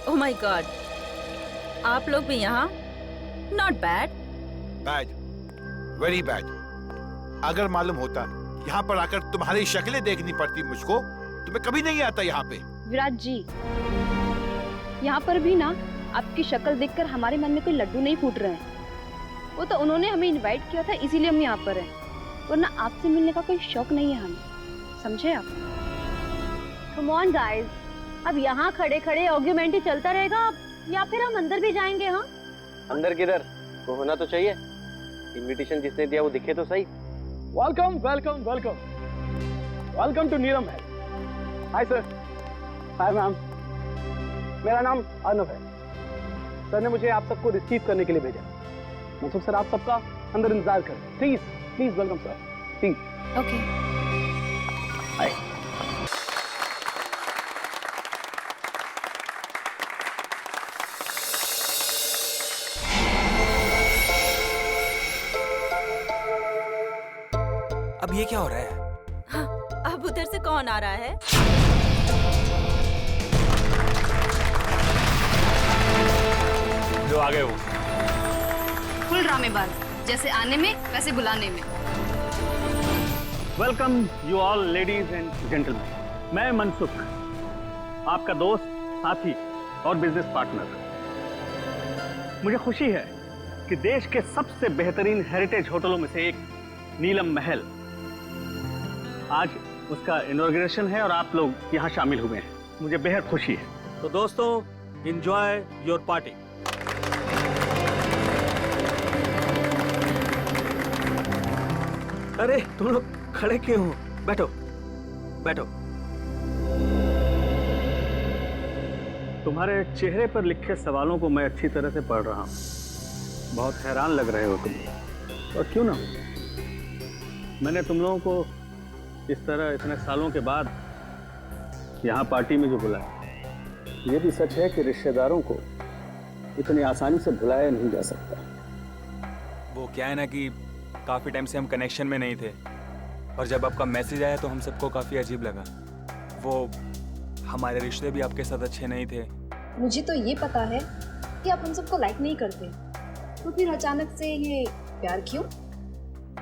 Oh my God, आप लोग भी यहाँ? Not bad. Bad, very bad. अगर मालूम होता यहाँ पर आकर तुम्हारी शक्लें देखनी पड़ती मुझको तो मैं कभी नहीं आता यहाँ पे। विराट जी, यहाँ पर भी ना आपकी शक्ल देखकर हमारे मन में कोई लड्डू नहीं फूट रहे हैं। वो तो उन्होंने हमें इनवाइट किया था, इसीलिए हम यहाँ पर हैं, वरना आपसे मिलने का कोई शौक नहीं है हमें, समझे आप? कम ऑन गाइस, अब यहाँ खड़े खड़े आर्गुमेंट ही चलता रहेगा या फिर हम अंदर भी जाएंगे? हाँ, अंदर किधर, वो होना तो चाहिए। इनविटेशन जिसने दिया वो दिखे तो सही। Welcome welcome welcome welcome to Neelam Mahal. Hi sir. Hi ma'am. मेरा नाम अर्नव है। सर ने मुझे आप सबको रिसीव करने के लिए भेजा। मनसुख सर, आप सबका अंदर इंतजार करें। Please please welcome sir, please. Okay. Hi. अब ये क्या हो रहा है? हाँ, अब उधर से कौन आ रहा है? जो आ गए वो फुल ड्रामेबाज, जैसे आने में वैसे बुलाने में। Welcome you all ladies and gentleman. मैं मनसुख, आपका दोस्त, साथी और बिजनेस पार्टनर। मुझे खुशी है कि देश के सबसे बेहतरीन हेरिटेज होटलों में से एक नीलम महल, आज उसका इनॉग्रेशन है और आप लोग यहाँ शामिल हुए हैं। मुझे बेहद खुशी है। तो दोस्तों, एंजॉय योर पार्टी। अरे तुम लोग खड़े क्यों हो? बैठो बैठो। तुम्हारे चेहरे पर लिखे सवालों को मैं अच्छी तरह से पढ़ रहा हूँ। बहुत हैरान लग रहे हो तुम, और क्यों ना हो। मैंने तुम लोगों को इस तरह इतने सालों के बाद यहाँ पार्टी में जो बुलाया, ये भी सच है कि रिश्तेदारों को इतनी आसानी से भुलाया नहीं जा सकता। वो क्या है ना कि काफ़ी टाइम से हम कनेक्शन में नहीं थे, और जब आपका मैसेज आया तो हम सबको काफ़ी अजीब लगा। वो हमारे रिश्ते भी आपके साथ अच्छे नहीं थे। मुझे तो ये पता है कि आप हम सबको लाइक नहीं करते, तो फिर अचानक से ये प्यार क्यों?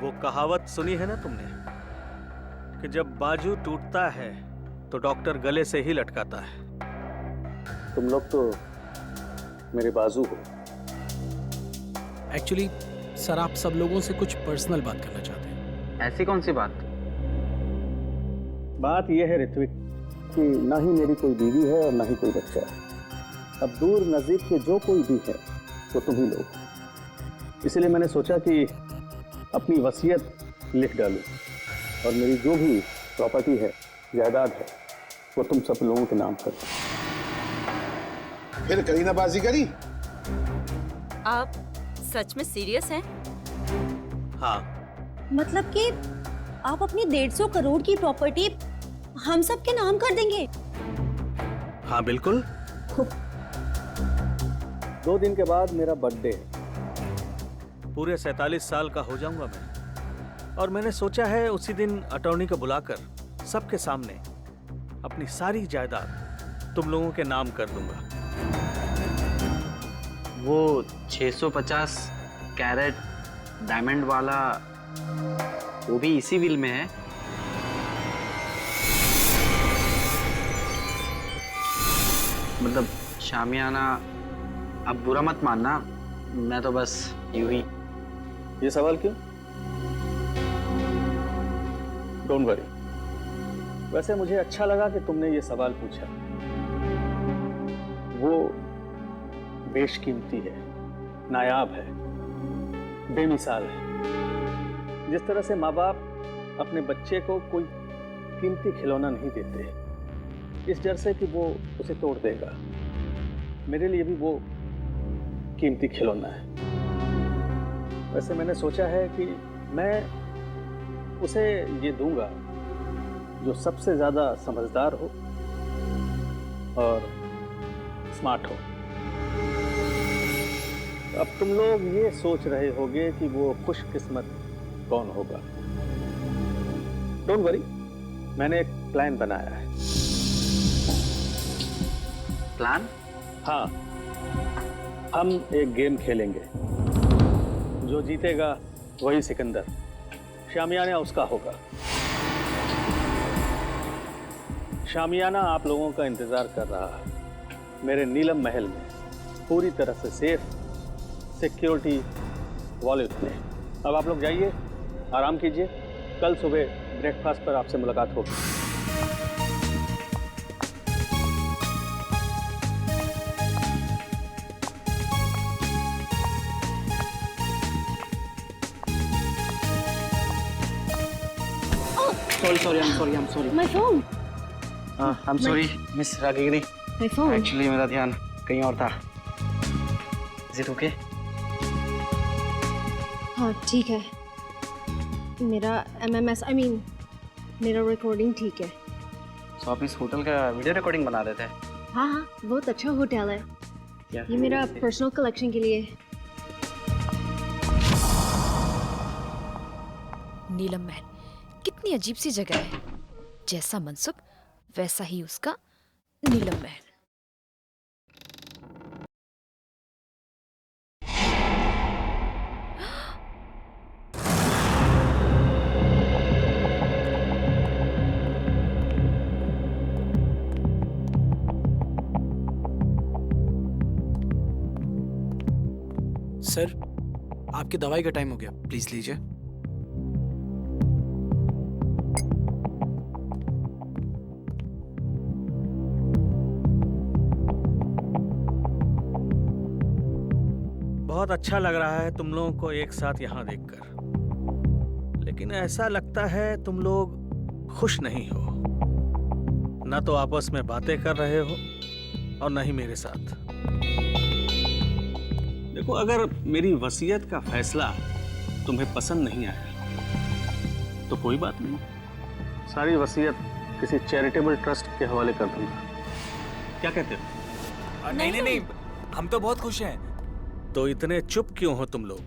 वो कहावत सुनी है ना तुमने कि जब बाजू टूटता है तो डॉक्टर गले से ही लटकाता है। तुम लोग तो मेरे बाजू हो। एक्चुअली सर, आप सब लोगों से कुछ पर्सनल बात करना चाहते हैं। ऐसी कौन सी बात? बात यह है ऋत्विक कि ना ही मेरी कोई बीवी है और ना ही कोई बच्चा है। अब दूर नजदीक के जो कोई भी है वो तुम ही लोग। इसलिए मैंने सोचा कि अपनी वसीयत लिख डालूं और मेरी जो भी प्रॉपर्टी है, जायदाद है, वो तुम सब लोगों के नाम कर। फिर करीना बाजी करी? आप सच में सीरियस हैं? हाँ। मतलब कि आप अपनी 150 करोड़ की प्रॉपर्टी हम सब के नाम कर देंगे? हाँ बिल्कुल। 2 दिन के बाद मेरा बर्थडे है। पूरे 47 साल का हो जाऊंगा मैं, और मैंने सोचा है उसी दिन अटॉर्नी को बुलाकर सबके सामने अपनी सारी जायदाद तुम लोगों के नाम कर दूंगा। वो 650 कैरेट डायमंड वाला, वो भी इसी विल में है? मतलब शामियाना, अब बुरा मत मानना, मैं तो बस यूं ही। ये सवाल क्यों? Don't worry. वैसे मुझे अच्छा लगा कि तुमने ये सवाल पूछा। वो बेशकीमती है, नायाब है, बेमिसाल है। जिस तरह से माँ बाप अपने बच्चे को कोई कीमती खिलौना नहीं देते, इस डर से कि वो उसे तोड़ देगा, मेरे लिए भी वो कीमती खिलौना है। वैसे मैंने सोचा है कि मैं उसे ये दूंगा जो सबसे ज्यादा समझदार हो और स्मार्ट हो। अब तुम लोग ये सोच रहे होगे कि वो खुशकिस्मत कौन होगा। डोंट वरी, मैंने एक प्लान बनाया है। प्लान? हाँ, हम एक गेम खेलेंगे। जो जीतेगा वही सिकंदर, शामियाना उसका होगा। शामियाना आप लोगों का इंतजार कर रहा है मेरे नीलम महल में, पूरी तरह से सेफ, सिक्योरिटी वाले में। अब आप लोग जाइए, आराम कीजिए, कल सुबह ब्रेकफास्ट पर आपसे मुलाकात होगी। Sorry, I am sorry. My phone. I am sorry miss Ragini. My phone. Actually मेरा ध्यान कहीं और था। Is it okay? हाँ ठीक है, मेरा MMS मेरा रिकॉर्डिंग ठीक है। तो आप इस होटल का वीडियो रिकॉर्डिंग बना रहे थे? हाँ हाँ, बहुत अच्छा होटल है। क्या ये मेरा पर्सनल कलेक्शन के लिए। नीलम महल कितनी अजीब सी जगह है, जैसा मनसुख वैसा ही उसका नीलम महल। सर, आपकी दवाई का टाइम हो गया, प्लीज लीजिए। बहुत अच्छा लग रहा है तुम लोगों को एक साथ यहाँ देखकर, लेकिन ऐसा लगता है तुम लोग खुश नहीं हो। ना तो आपस में बातें कर रहे हो और न ही मेरे साथ। देखो, अगर मेरी वसीयत का फैसला तुम्हें पसंद नहीं आया तो कोई बात नहीं, सारी वसीयत किसी चैरिटेबल ट्रस्ट के हवाले कर दूंगा। क्या कहते हो? नहीं, हम तो बहुत खुश हैं। तो इतने चुप क्यों हो तुम लोग?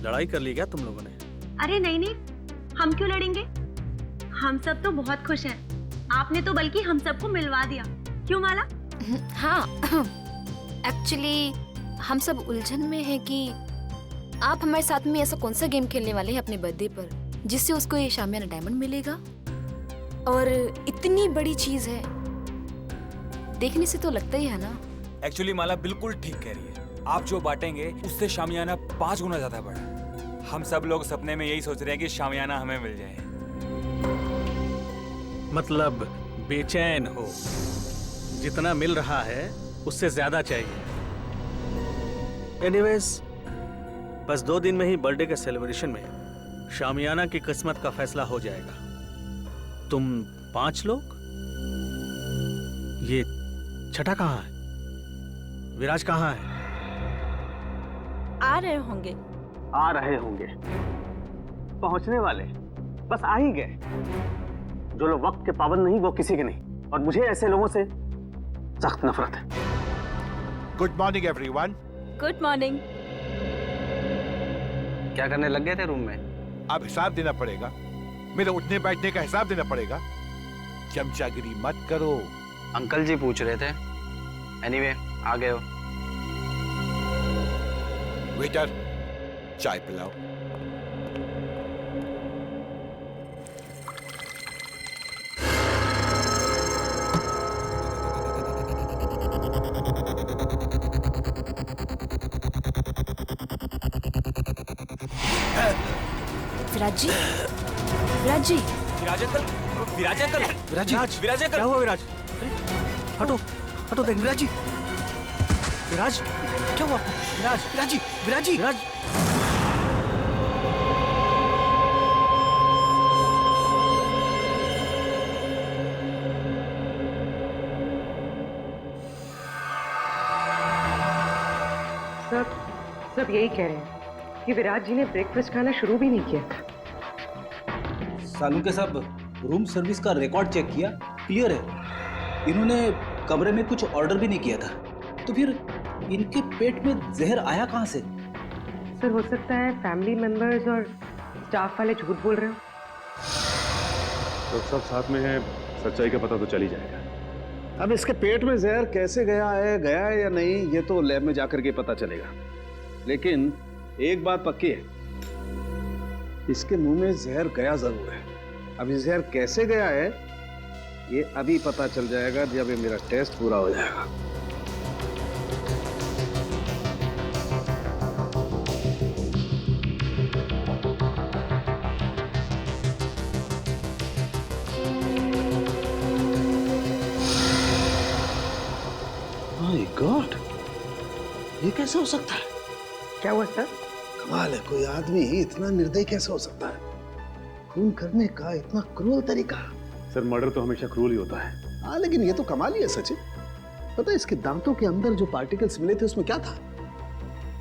लड़ाई कर ली क्या तुम लोगों ने? अरे नहीं, हम क्यों लड़ेंगे? हम सब तो बहुत खुश हैं। आपने तो बल्कि हम सबको मिलवा दिया, क्यों माला? हाँ, एक्चुअली हम सब उलझन में हैं कि आप हमारे साथ में ऐसा कौन सा गेम खेलने वाले हैं अपने बर्थडे पर जिससे उसको ये शामियाना डायमंड मिलेगा। और इतनी बड़ी चीज है, देखने से तो लगता ही है ना। एक्चुअली माला बिल्कुल ठीक कह रही है। आप जो बांटेंगे उससे शामियाना 5 गुना ज्यादा बड़ा। हम सब लोग सपने में यही सोच रहे हैं कि शामियाना हमें मिल जाए। मतलब बेचैन हो, जितना मिल रहा है उससे ज्यादा चाहिए। एनीवेज, बस 2 दिन में ही बर्थडे के सेलिब्रेशन में शामियाना की किस्मत का फैसला हो जाएगा। तुम 5 लोग, ये छठा कहाँ है? विराज कहाँ है? आ रहे होंगे। आ रहे होंगे, पहुंचने वाले, बस आ ही गए। जो लोग वक्त के पाबंद नहीं वो किसी के नहीं, और मुझे ऐसे लोगों से सख्त नफरत है। Good morning everyone. Good morning. क्या करने लग गए थे रूम में? अब हिसाब देना पड़ेगा, मेरे उठने बैठने का हिसाब देना पड़ेगा। चमचागिरी मत करो। अंकल जी पूछ रहे थे। एनीवे, आ गए हो। वेटर, चाय पिलाओ। विराज जी, विराज जी। विराज अंकल, विराज अंकल, विराज अंकल। क्या हुआ विराज? हटो हटो, देख विराज जी। विराज, क्या हुआ? विराज जी, विराज। सब यही कह रहे हैं कि विराज जी ने ब्रेकफास्ट खाना शुरू भी नहीं किया था। सालू के साहब, रूम सर्विस का रिकॉर्ड चेक किया, क्लियर है। इन्होंने कमरे में कुछ ऑर्डर भी नहीं किया था, तो फिर इनके पेट में जहर आया कहाँ से? सर, हो सकता है फैमिली मेंबर्स और स्टाफ वाले झूठ बोल रहे हो। तो सब साथ में है, सच्चाई का पता तो चल ही जाएगा। अब इसके पेट में जहर कैसे गया है या नहीं, ये तो लैब में जाकर के पता चलेगा। लेकिन एक बात पक्की है, इसके मुंह में जहर गया जरूर है। अब ये जहर कैसे गया है ये अभी पता चल जाएगा जब ये मेरा टेस्ट पूरा हो जाएगा। माय गॉड, ये कैसे हो सकता है? क्या हुआ सर? कमाल है, कोई आदमी इतना निर्दयी कैसे हो सकता है? खून करने का इतना क्रूर तरीका। सर मर्डर तो हमेशा क्रूर ही होता है। हाँ लेकिन ये तो कमाल ही है सचिन। पता है इसके दांतों के अंदर जो पार्टिकल्स मिले थे उसमें क्या था?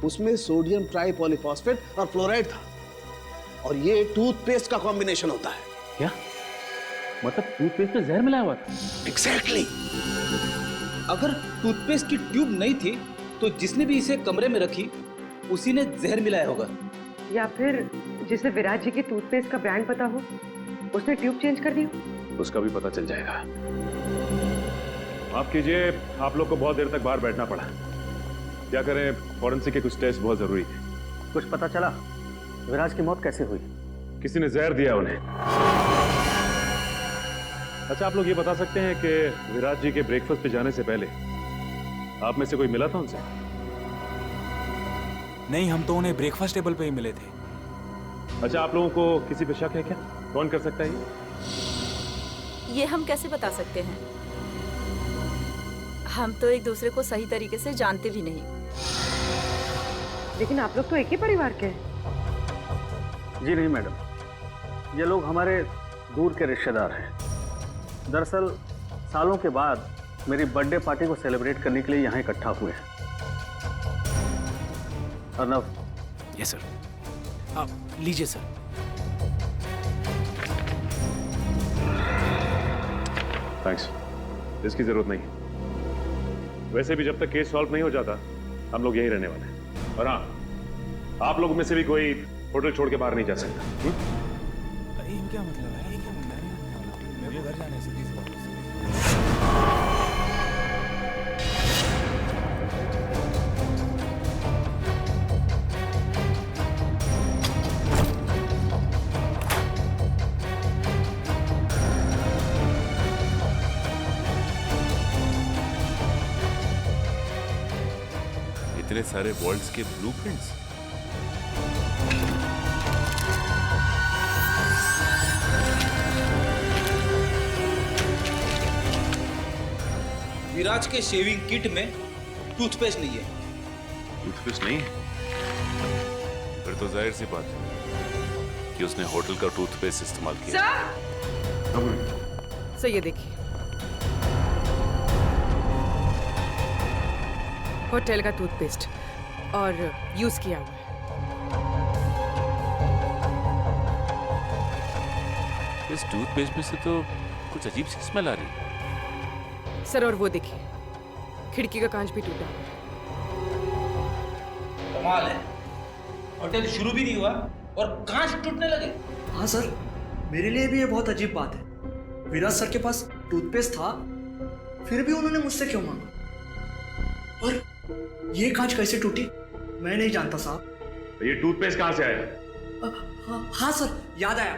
उसमें सोडियम ट्राइपॉलीफॉस्फेट और फ्लोराइड था, और ये टूथपेस्ट का कॉम्बिनेशन होता है। क्या मतलब टूथपेस्ट में जहर मिलाया हुआ था? एग्जैक्टली। अगर टूथपेस्ट की ट्यूब नहीं थी तो जिसने भी इसे कमरे में रखी उसी ने जहर मिलाया होगा। या फिर जिसे विराज जी की टूथपेस्ट का ब्रांड पता हो उसने ट्यूब चेंज कर दी। उसका भी पता चल जाएगा। माफ कीजिए, आप लोग को बहुत देर तक बाहर बैठना पड़ा। क्या करें, फॉरेंसिक के कुछ टेस्ट बहुत जरूरी थे। कुछ पता चला विराज की मौत कैसे हुई? किसी ने जहर दिया उन्हें। अच्छा, आप लोग ये बता सकते हैं कि विराज जी के ब्रेकफास्ट पे जाने से पहले आप में से कोई मिला था उनसे? नहीं, हम तो उन्हें ब्रेकफास्ट टेबल पे ही मिले थे। अच्छा, आप लोगों को किसी पे शक है क्या? कौन कर सकता है ये हम कैसे बता सकते हैं? हम तो एक दूसरे को सही तरीके से जानते भी नहीं। लेकिन आप लोग तो एक ही परिवार के हैं। जी नहीं मैडम, ये लोग हमारे दूर के रिश्तेदार हैं। दरअसल सालों के बाद मेरी बर्थडे पार्टी को सेलिब्रेट करने के लिए यहाँ इकट्ठा हुए हैं। अर्नव। Yes sir. आप लीजिए सर। थैंक्स, इसकी जरूरत नहीं। वैसे भी जब तक केस सॉल्व नहीं हो जाता हम लोग यहीं रहने वाले हैं। और हाँ, आप लोगों में से भी कोई होटल छोड़ के बाहर नहीं जा सकता। ये क्या मतलब है? ये क्या मतलब है? मेरे को घर जाने से इतने सारे वॉल्ट्स के ब्लूप्रिंट्स। विराज के शेविंग किट में टूथपेस्ट नहीं है। टूथपेस्ट नहीं है? फिर तो जाहिर सी बात है कि उसने होटल का टूथपेस्ट इस्तेमाल किया। सर ये देखिए, होटल का टूथपेस्ट और यूज किया हुआ है। इस टूथपेस्ट में से तो कुछ अजीब सी स्मेल आ रही है। सर और वो देखिए, खिड़की का कांच भी टूटा हुआ है। कमाल है, होटल शुरू भी नहीं हुआ और कांच टूटने लगे। हाँ सर, मेरे लिए भी ये बहुत अजीब बात है। विराज सर के पास टूथपेस्ट था, फिर भी उन्होंने मुझसे क्यों मांगा? और ये कांच कैसे टूटी मैं नहीं जानता साहब। ये टूथपेस्ट कहाँ से आया? हाँ सर, याद आया।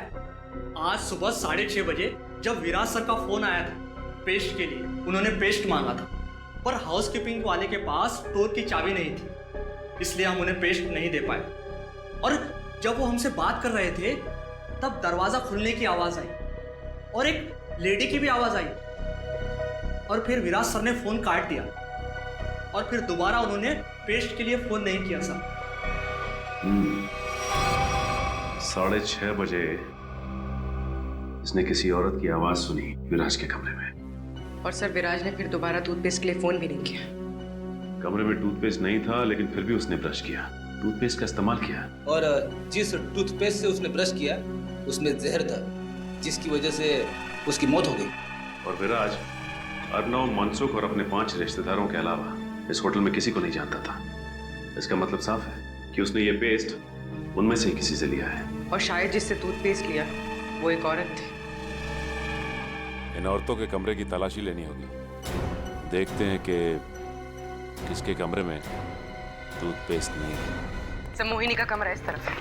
आज सुबह 6:30 बजे जब विराज सर का फोन आया था पेस्ट के लिए, उन्होंने पेस्ट मांगा था, पर हाउसकीपिंग वाले के पास स्टोर की चाबी नहीं थी, इसलिए हम उन्हें पेस्ट नहीं दे पाए। और जब वो हमसे बात कर रहे थे तब दरवाजा खुलने की आवाज आई और एक लेडी की भी आवाज आई, और फिर विराज सर ने फोन काट दिया और फिर दोबारा उन्होंने पेस्ट के लिए फोन नहीं किया सर। 6:30 बजे इसने किसी औरत की आवाज सुनी विराज के कमरे में। और सर विराज ने फिर दोबारा टूथपेस्ट के लिए फोन भी नहीं किया। कमरे में टूथपेस्ट नहीं था, लेकिन फिर भी उसने ब्रश किया, टूथपेस्ट का इस्तेमाल किया। और जिस टूथपेस्ट से उसने ब्रश किया उसमें जहर था, जिसकी वजह से उसकी मौत हो गई। और विराज अर्नव, मनसुख और अपने 5 रिश्तेदारों के अलावा इस होटल में किसी को नहीं जानता था। इसका मतलब साफ है कि उसने ये पेस्ट उनमें से ही किसी से लिया है। और शायद जिससे टूथपेस्ट लिया वो एक औरत थी। इन औरतों के कमरे की तलाशी लेनी होगी। देखते हैं कि किसके कमरे में टूथपेस्ट नहीं है। सर मोहिनी का कमरा इस तरफ है।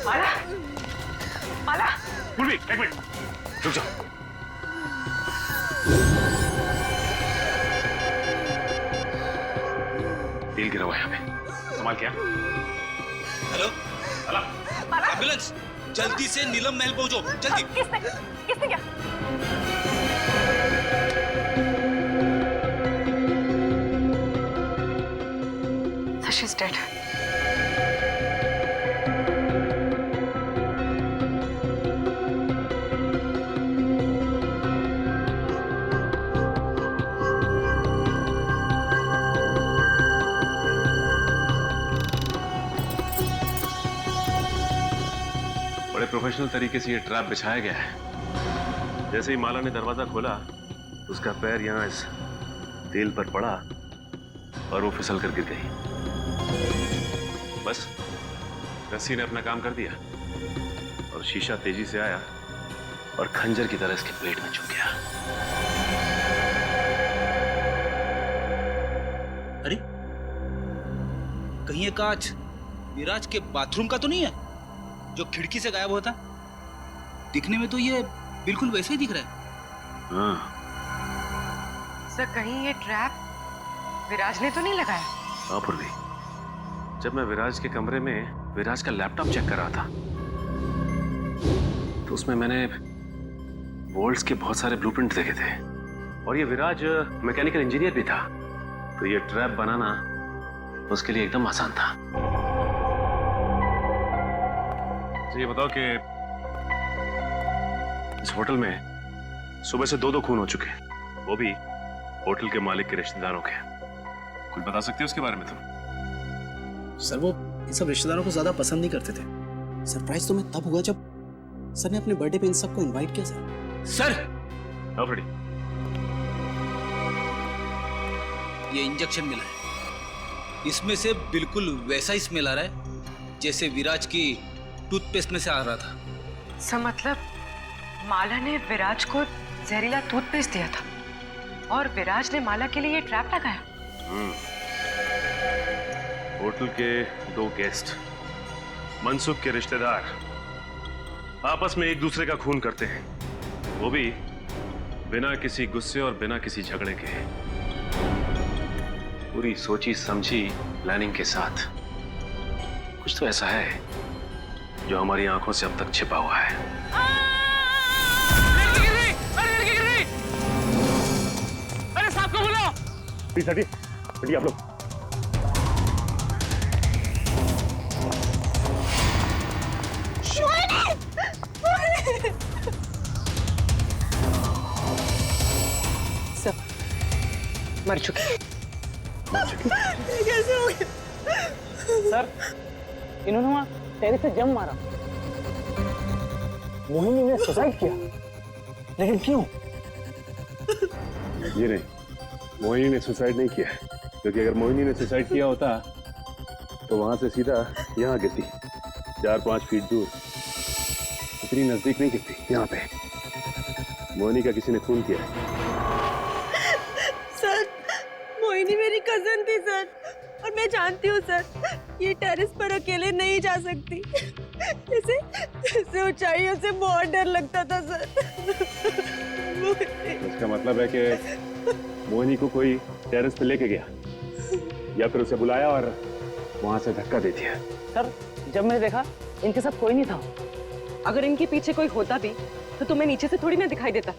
माला, माला। पूर्वी, एक मिनट, रुक जाओ। तेल गिरा हुआ है यहाँ पे, संभाल क्या? हेलो, एम्बुलेंस, जल्दी से नीलम महल पहुंचो, जल्दी। किसने क्या? She's dead. बड़े प्रोफेशनल तरीके से ये ट्रैप बिछाया गया है। जैसे ही माला ने दरवाजा खोला, उसका पैर यहाँ इस तेल पर पड़ा और वो फिसल कर गिर गई। बस रस्सी ने अपना काम कर दिया और शीशा तेजी से आया और खंजर की तरह इसके पेट में चुभ गया। अरे कहीं ये कांच विराज के बाथरूम का तो नहीं है जो खिड़की से गायब होता? दिखने में तो ये बिल्कुल वैसे ही दिख रहा है। हाँ। सर कहीं ये ट्रैप विराज ने तो नहीं लगाया? हाँ पूर्वी, जब मैं विराज के कमरे में विराज का लैपटॉप चेक कर रहा था तो उसमें मैंने वोल्ट्स के बहुत सारे ब्लूप्रिंट देखे थे और ये विराज मैकेनिकल इंजीनियर भी था, तो ये ट्रैप बनाना उसके लिए एकदम आसान था। तो ये बताओ कि इस होटल में सुबह से 2 खून हो चुके हैं, वो भी होटल के मालिक के रिश्तेदारों के। कुछ बता सकते हो उसके बारे में तुम? सर वो इन सब रिश्तेदारों को ज्यादा पसंद नहीं करते थे। सरप्राइज तो मैं तब हुआ जब सर ने अपने बर्थडे पे इन सबको इनवाइट किया। सर फ्रेडी, ये इंजेक्शन मिला है, इसमें से बिल्कुल वैसा ही स्मेल आ रहा है जैसे विराज की टूथपेस्ट में से आ रहा था। सर मतलब माला ने विराज को जहरीला टूथपेस्ट दिया था और विराज ने माला के लिए ये ट्रैप लगाया। होटल के 2 गेस्ट, मनसुख के रिश्तेदार, आपस में एक दूसरे का खून करते हैं, वो भी बिना किसी गुस्से और बिना किसी झगड़े के। पूरी सोची समझी प्लानिंग के साथ। कुछ तो ऐसा है जो हमारी आंखों से अब तक छिपा हुआ है। अरे साहब को बुलाओ। प्लीज हटिए, हटिए आप लोग। सब मर चुके। कैसे हो गया? सर इन्होंने वहां टेरिस से जंप मारा। मोहिनी ने सुसाइड किया, लेकिन क्यों? ये नहीं, मोहिनी ने सुसाइड नहीं किया, क्योंकि अगर मोहिनी ने सुसाइड किया होता तो वहां से सीधा यहाँ गिरती, 4-5 फीट दूर। इतनी नजदीक नहीं गिरती, यहाँ पे। मोहिनी का किसी ने खून किया। सर मोहिनी मेरी कजन थी सर, और मैं जानती हूँ सर ये टेरेस पर अकेले नहीं जा सकती। इसे ऊंचाइयों से बहुत डर लगता था सर। इसका मतलब है कि मोहिनी को कोई टेरेस पे लेके गया या फिर उसे बुलाया और वहां से धक्का दे दिया। सर जब मैंने देखा इनके साथ कोई नहीं था। अगर इनके पीछे कोई होता भी तो तुम्हें नीचे से थोड़ी ना दिखाई देता।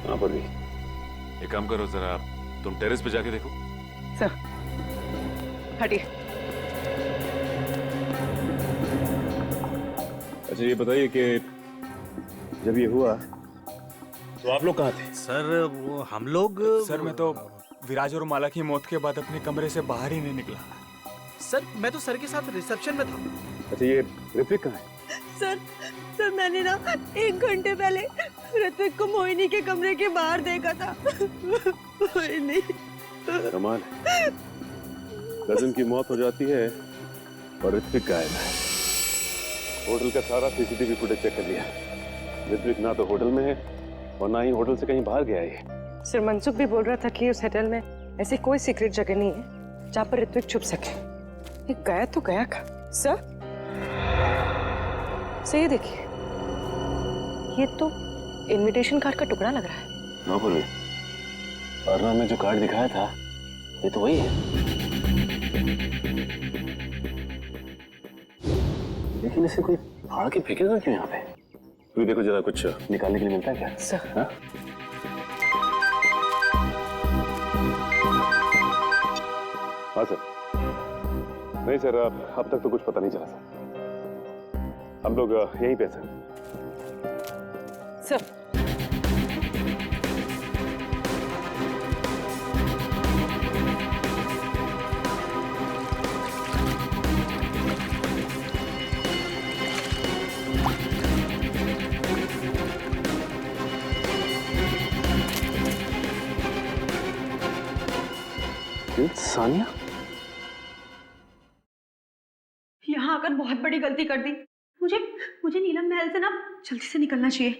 हाँ पर भी एक काम करो, जरा तुम टेरेस पे जाके देखो। सर हटिए। अच्छा ये बताइए कि जब ये हुआ तो आप लोग कहाँ थे? सर वो हम लोग सर मैं तो विराज और माला की मौत के बाद अपने कमरे से बाहर ही नहीं निकला। सर मैं तो सर के साथ रिसेप्शन में था। अच्छा ये ऋत्विक कहाँ है? सर मैंने ना 1 घंटे पहले ऋत्विक को मोहिनी के कमरे के बाहर देखा था। मोहिनी। कमाल है, कजन की मौत हो जाती है और ऋत्विक गायब है। होटल का सारा सीसीटीवी फुटेज चेक कर लिया। ऋत्विक ना तो होटल में है और ना ही होटल से कहीं बाहर गया है। सर मनसुख भी बोल रहा था कि उस होटल में ऐसी कोई सीक्रेट जगह नहीं है जहाँ पर ऋत्विक छुप सके। ये गया तो गया का सर। ये देखिए, ये तो इनविटेशन कार्ड का टुकड़ा लग रहा है। ना बोले, अर्णव में जो कार्ड दिखाया था ये तो वही है। लेकिन इसे कोई फाड़ के फेंकेगा क्यों यहाँ पे? तो देखो जरा कुछ निकालने के लिए मिलता है क्या? सर हाँ? हाँ सर। नहीं सर, अब तक तो कुछ पता नहीं चला सर। हम लोग यहीं पे सर। सर सानिया यहाँ आकर बहुत बड़ी गलती कर दी। मुझे नीलम महल से ना जल्दी से निकलना चाहिए।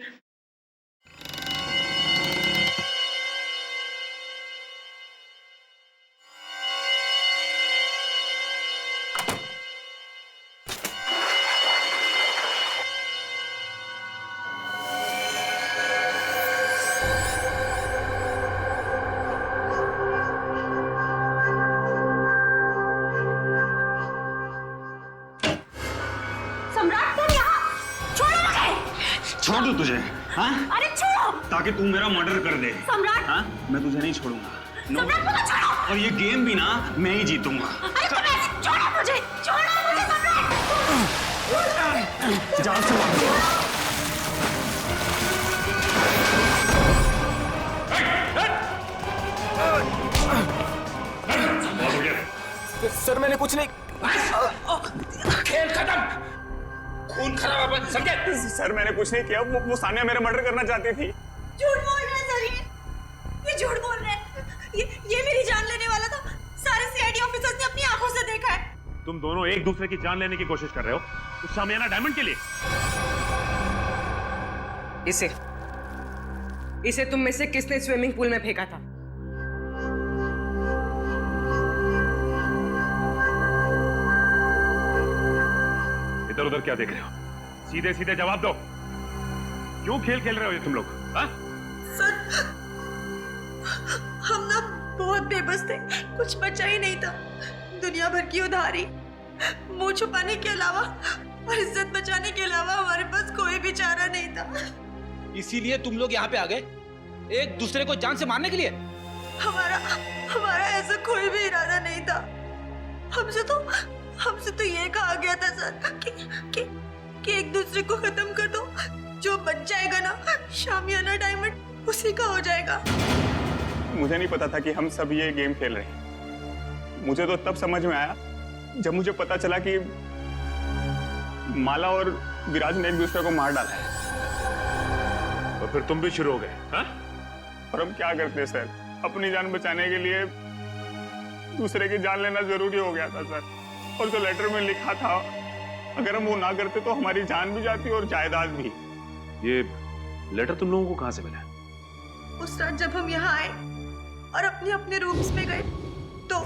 छोड़ दूं तुझे? हाँ? अरे छोड़ो! ताकि तू मेरा मर्डर कर दे। सम्राट! हाँ? मैं तुझे नहीं छोड़ूंगा। सम्राट मुझे छोड़ो! और ये गेम भी ना मैं ही जीतूंगा। अरे तुम ऐसे छोड़ो मुझे सम्राट! जान से सर मैंने कुछ नहीं। खेल खत्म। खून खराब है, समझे? सर मैंने कुछ नहीं किया। वो सानिया मेरा मर्डर करना चाहती थी। झूठ बोल रहे हैं सर, ये झूठ बोल रहे हैं। ये मेरी जान लेने वाला था। सारे सीआईडी ऑफिसर्स ने अपनी आंखों से देखा है। तुम दोनों एक दूसरे की जान लेने की कोशिश कर रहे हो उस शामियाना डायमंड के लिए। इसे तुम में से किसने स्विमिंग पूल में फेंका था? इधर उधर क्या देख रहे हो? सीधे सीधे जवाब दो। क्यों खेल खेल रहे हो ये तुम लोग? हाँ? सर हम ना बहुत बेबस थे, कुछ बचा ही नहीं था। दुनिया भर की उधारी, मुंह छुपाने के अलावा और इज्जत बचाने के अलावा हमारे पास कोई भी चारा नहीं था। इसीलिए तुम लोग यहाँ पे आ गए, एक दूसरे को जान से मारने के लिए? हमारा ऐसा कोई भी इरादा नहीं था। हमसे तो ये कहा गया था सर कि एक दूसरे को खत्म कर दो। जो बच जाएगा ना शामियाना डायमंड, उसी का हो जाएगा। मुझे नहीं पता था कि हम सब ये गेम खेल रहे हैं। मुझे तो तब समझ में आया जब मुझे पता चला कि माला और विराज ने एक दूसरे को मार डाला है। तो फिर तुम भी शुरू हो गए? हाँ? और हम क्या करते सर? अपनी जान बचाने के लिए दूसरे की जान लेना जरूरी हो गया था सर। और जो लेटर में लिखा था, अगर हम वो ना करते तो हमारी जान भी जाती और जायदाद भी। ये लेटर तुम लोगों को कहां से मिला? उस रात जब हम यहाँ आए और अपने अपने रूम्स में गए तो।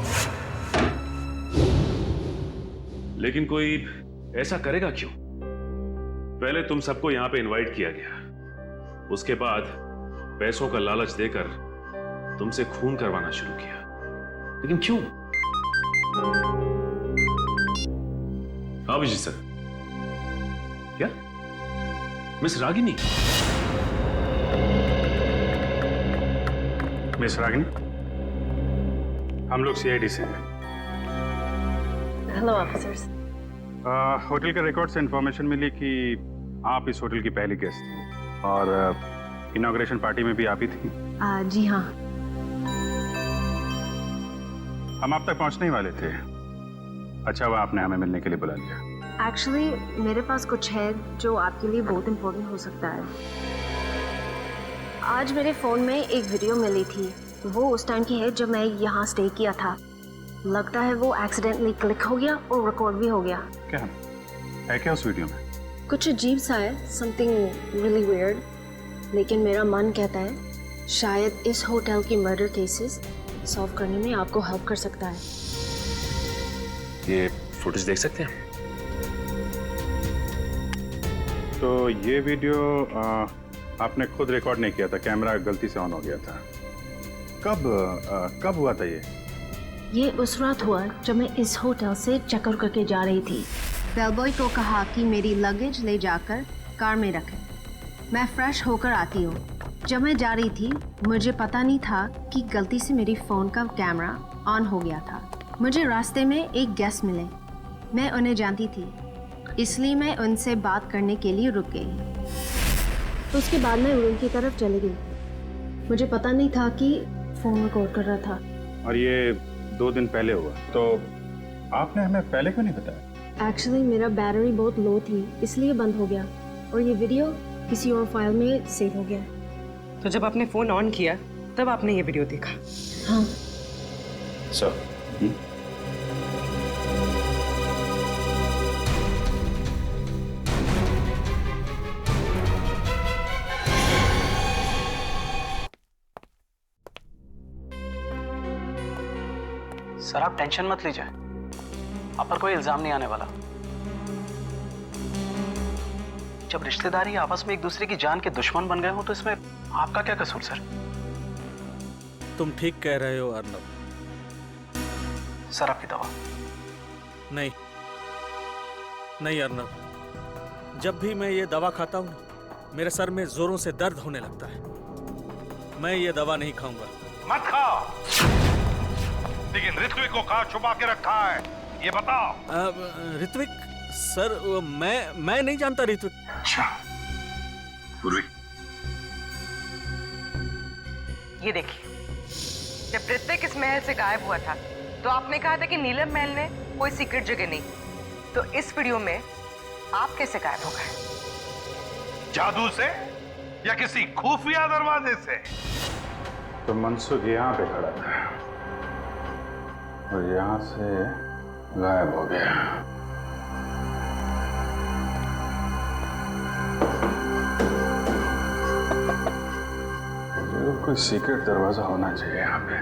लेकिन कोई ऐसा करेगा क्यों? पहले तुम सबको यहाँ पे इनवाइट किया गया, उसके बाद पैसों का लालच देकर तुमसे खून करवाना शुरू किया। लेकिन क्यों? अभिजीत सर, क्या मिस रागिनी? मिस रागिनी, हम लोग सीआईडी से हैं। Hello officers. होटल के रिकॉर्ड से इंफॉर्मेशन मिली कि आप इस होटल की पहली गेस्ट थी और इनॉग्रेशन पार्टी में भी आप ही थी। जी हाँ। हम आप तक पहुंचने ही वाले थे। अच्छा हुआ आपने हमें मिलने के लिए बुला लिया। एक्चुअली मेरे पास कुछ है जो आपके लिए बहुत इम्पोर्टेंट हो सकता है। आज मेरे फ़ोन में एक वीडियो मिली थी, वो उस टाइम की है जब मैं यहाँ स्टे किया था। लगता है वो एक्सीडेंटली क्लिक हो गया और रिकॉर्ड भी हो गया। क्या है क्या उस वीडियो में? कुछ अजीब सा है, समथिंग रियली वियर्ड। लेकिन मेरा मन कहता है शायद इस होटल की मर्डर केसेस सॉल्व करने में आपको हेल्प कर सकता है। ये फुटेज देख सकते हैं? तो ये वीडियो आपने खुद रिकॉर्ड नहीं किया था, कैमरा गलती से ऑन हो गया था। कब हुआ था ये उस रात हुआ जब मैं इस होटल से चेकआउट करके जा रही थी। बेलबॉय को कहा कि मेरी लगेज ले जाकर कार में रखें। मैं फ्रेश होकर आती हूँ। जब मैं जा रही थी मुझे पता नहीं था कि गलती से मेरी फ़ोन का कैमरा ऑन हो गया था। मुझे रास्ते में एक गेस्ट मिले। मैं उन्हें जानती थी, इसलिए मैं उनसे बात करने के लिए रुक गई। उसके बाद मैं रूम की तरफ चली गई। मुझे पता नहीं था कि फ़ोन रिकॉर्ड कर रहा था। और ये 2 दिन पहले हुआ, तो आपने हमें पहले क्यों नहीं बताया? एक्चुअली मेरा बैटरी बहुत लो थी, इसलिए बंद हो गया और ये वीडियो किसी और फाइल में सेव हो गया। तो जब आपने फोन ऑन किया तब आपने ये वीडियो देखा? हाँ। सर सर आप टेंशन मत लीजिए, आप पर कोई इल्जाम नहीं आने वाला। जब रिश्तेदारी आपस में एक दूसरे की जान के दुश्मन बन गए हो तो इसमें आपका क्या कसूर सर? तुम ठीक कह रहे हो अर्नब। सर आपकी दवा। नहीं नहीं अर्नब, जब भी मैं ये दवा खाता हूँ मेरे सर में जोरों से दर्द होने लगता है। मैं ये दवा नहीं खाऊंगा। मत खाओ, लेकिन ऋत्विक को कहाँ छुपा के रखा है ये बताओ। ऋत्विक सर, मैं नहीं जानता ऋत्विक। अच्छा पूर्वी, ये देखिए, जब ऋत्विक इस महल से गायब हुआ था तो आपने कहा था कि नीलम महल में कोई सीक्रेट जगह नहीं। तो इस वीडियो में आप कैसे गायब हो गए? जादू से या किसी खुफिया दरवाजे से? तो मनसुख यहाँ पे खड़ा था और यहाँ से गायब हो गया। जरूर कोई सीक्रेट दरवाजा होना चाहिए यहाँ पे।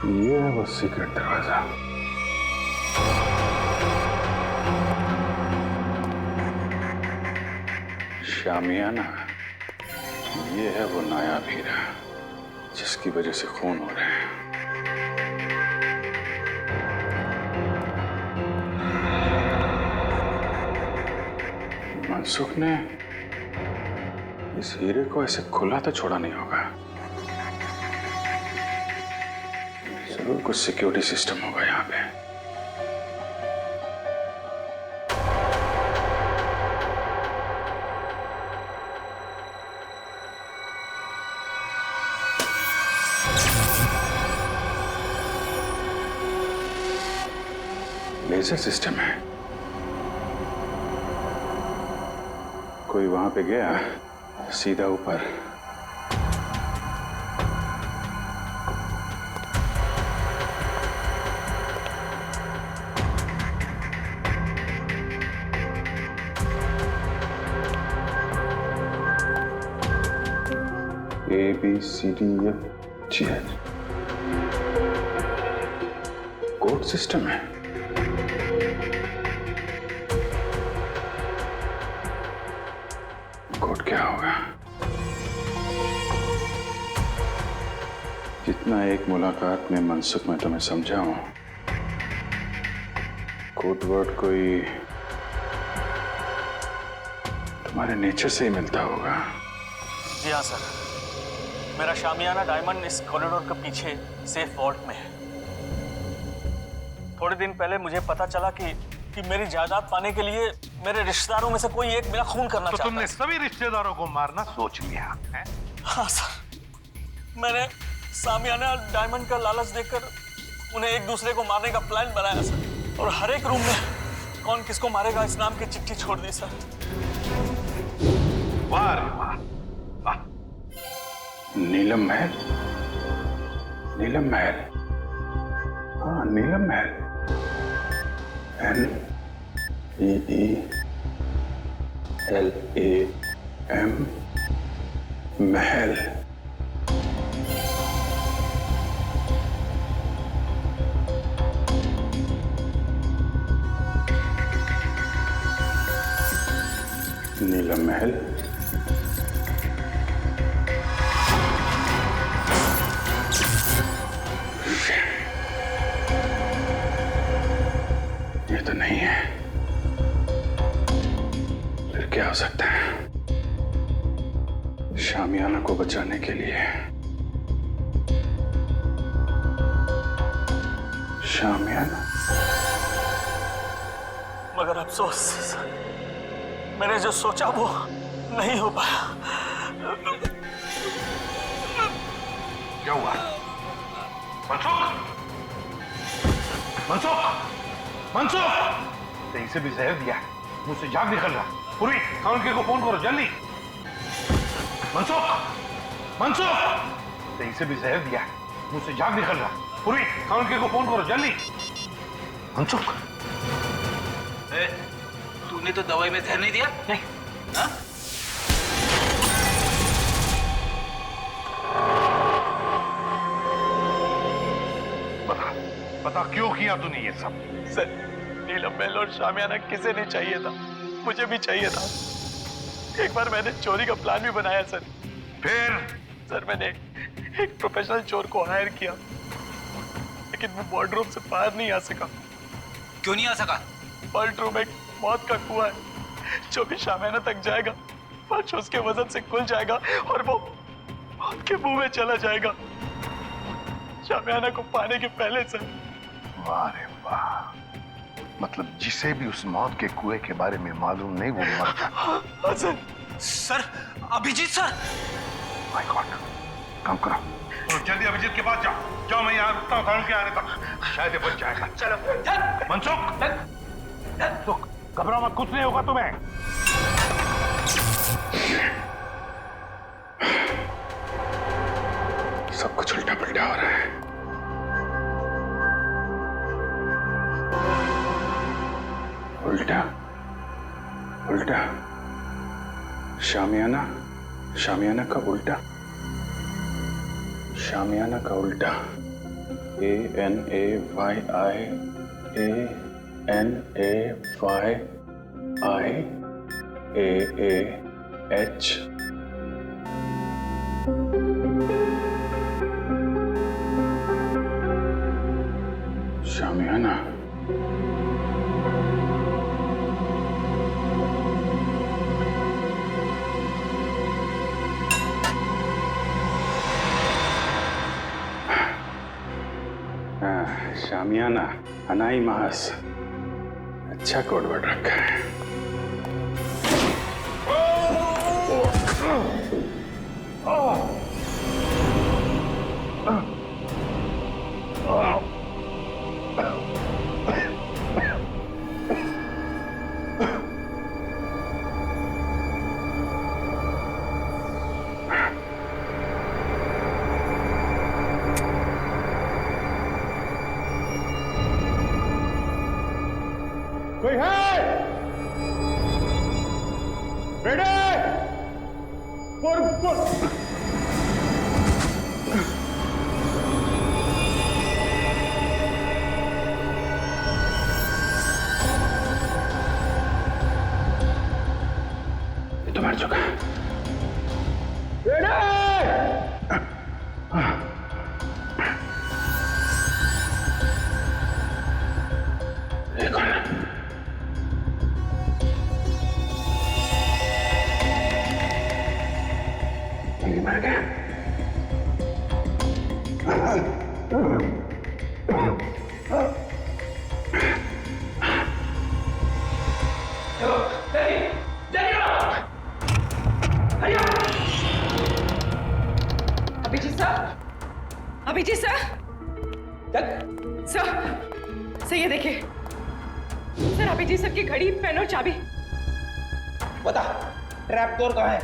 ये है वो सीक्रेट दरवाजा। शामियाना, ये है वो नायाब हीरा जिसकी वजह से खून हो रहे हैं। मनसुख ने इस हीरे को ऐसे खुला तो छोड़ा नहीं होगा। जरूर कुछ सिक्योरिटी सिस्टम होगा यहाँ पे। लेजर सिस्टम है। कोई वहां पे गया सीधा ऊपर। ABCDFGH कोड सिस्टम है। कोड क्या होगा? जितना एक मुलाकात में मनसुख में तुम्हें समझा हूं, कोड वर्ड कोई तुम्हारे नेचर से ही मिलता होगा। जी हाँ सर, मेरा शामियाना डायमंड इस कॉरिडोर के पीछे सेफ वॉल्ट में है। थोड़े दिन पहले मुझे पता चला कि मेरी जायदाद पाने के लिए मेरे रिश्तेदारों में से कोई एक मेरा खून करना चाहता है। तुमने सभी रिश्तेदारों को मारना सोच लिया है? हाँ सर, सामियाना डायमंड का लालच देकर उन्हें एक दूसरे को मारने का प्लान बनाया सर, और हर एक रूम में कौन किसको मारेगा इस नाम की चिट्ठी छोड़ दी सर। वाह रे वाह वाह। नीलम महल, नीलम महल, हाँ नीलम महल, NEELAM महल। नीलम महल, ये तो नहीं है, फिर क्या हो सकता है? शामियाना को बचाने के लिए शामियाना। मगर अफसोस मैंने जो सोचा वो नहीं हो पाया। क्या हुआ? मनसुख, मनसुख, मनसुख! सही से भी जहर दिया, मुझसे जाग निकल रहा। पूरी काउंटर को फोन करो जल्दी। मनसुख, मनसुख! सही से भी जहर दिया, मुझसे जाग निकल रहा। पूरी काउंटर को फोन करो जल्दी। मनसुख, तूने तो दवाई में जहर नहीं दिया? नहीं। हाँ? बता, बता क्यों किया तूने ये सब? सर, नीलम महल और शामियाना किसे नहीं चाहिए था, मुझे भी चाहिए था। एक बार मैंने चोरी का प्लान भी बनाया सर। फिर? सर मैंने एक प्रोफेशनल चोर को हायर किया, लेकिन वो वार्डरोब से बाहर नहीं आ सका। क्यों नहीं आ सका? वार्डरोब एक मौत का कुआं है, जो भी शामियाना तक जाएगा फर्श उसके वजन से खुल जाएगा और वो मौत के मुंह में चला जाएगा, शामियाना को पाने के पहले सर। वाह रे वाह, मतलब जिसे भी उस मौत के कुएं के बारे में मालूम नहीं वो मर जाता। हाँ sir. Sir, Abhijit sir. My god, काम करो। तो जल्दी अभिजीत के पास जाओ। जाओ, मैं यहाँ रुकता हूँ काउंटर के आने तक, शायद ये बच जाएगा। चलो। मनसुख, तो घबराओ मत, कुछ नहीं होगा तुम्हें। सब कुछ उल्टा पल्टा हो रहा है। उल्टा उल्टा, शामियाना, शामियाना का उल्टा, शामियाना का उल्टा। ANAYIANAYIAAH। शामियाना। शामियाना, अनाई मास, अच्छा कोडवर्ड रखा है। कोई है? बेटे! ये तो मर चुका है। ये कौन है? सर ये देखिए सर, अभिजीत सर की घड़ी, पेन और चाबी। बता ट्रैप डोर कहाँ है?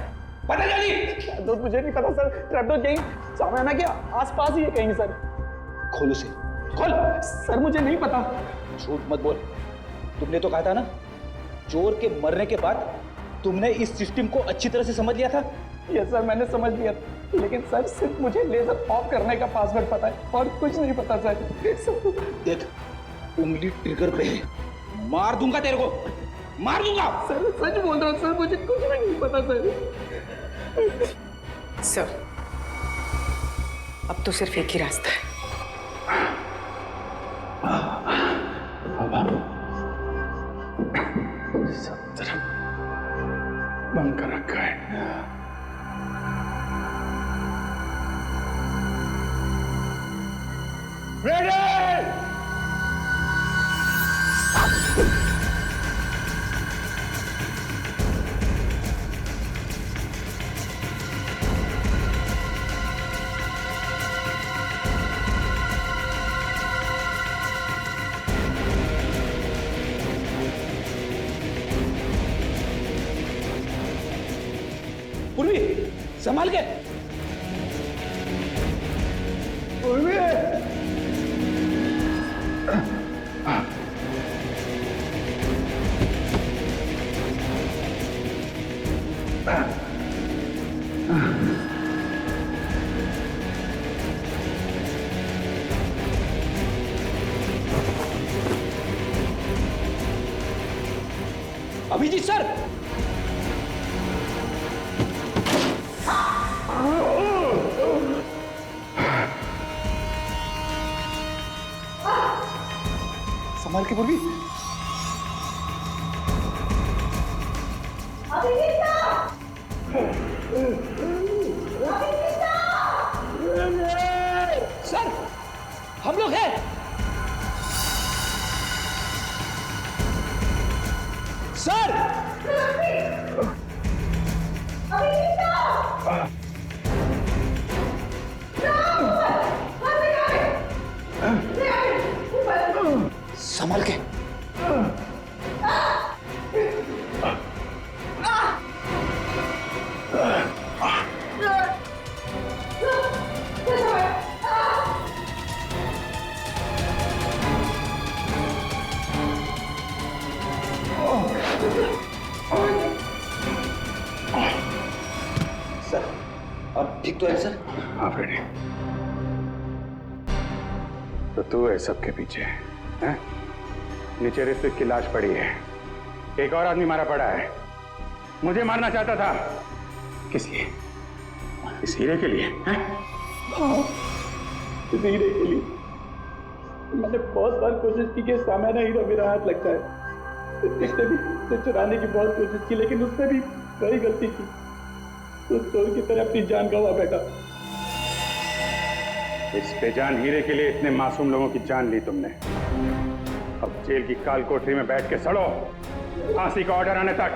पता जल्दी। डोर मुझे नहीं पता सर, ट्रैप डोर कहीं सामने के आसपास ही है कहीं सर। खोल उसे, खोल। सर मुझे नहीं पता। झूठ मत बोल, तुमने तो कहा था ना चोर के मरने के बाद तुमने इस सिस्टम को अच्छी तरह से समझ लिया था। ये सर मैंने समझ लिया, लेकिन सर सिर्फ मुझे लेजर ऑफ करने का पासवर्ड पता है और कुछ नहीं पता सर। देख उंगली ट्रिगर पे है, मार दूंगा तेरे को, मार दूंगा। सर सच बोल रहा हूँ सर, मुझे कुछ भी नहीं पता सर। सर अब तो सिर्फ एक ही रास्ता है। सब तरफ बंद कर रखा है। रेडी! पूर्वी संभाल के। पूर्वी अभिजीत सर, संभाल के पूर्वी। सर हम लोग हैं। सर संभाल के। सर अब ठीक तो है सर? हाँ फ्रेडी, तो तू है सबके पीछे हैं? नीचे ऋत्विक की लाश पड़ी है, एक और आदमी मारा पड़ा है, मुझे मारना चाहता था। किस लिए? इस हीरे के लिए हैं? इस हीरे के लिए मैंने बहुत बार कोशिश की कि सामान्य हीरा मेरा हाथ लगता है। इसने भी इसे चुराने की बहुत कोशिश की, लेकिन उसने भी वही गलती की, तो चोर की तरह अपनी जान गंवा बैठा। इस बेजान हीरे के लिए इतने मासूम लोगों की जान ली तुमने। अब जेल की काल कोठरी में बैठ के सड़ो, फांसी का ऑर्डर आने तक।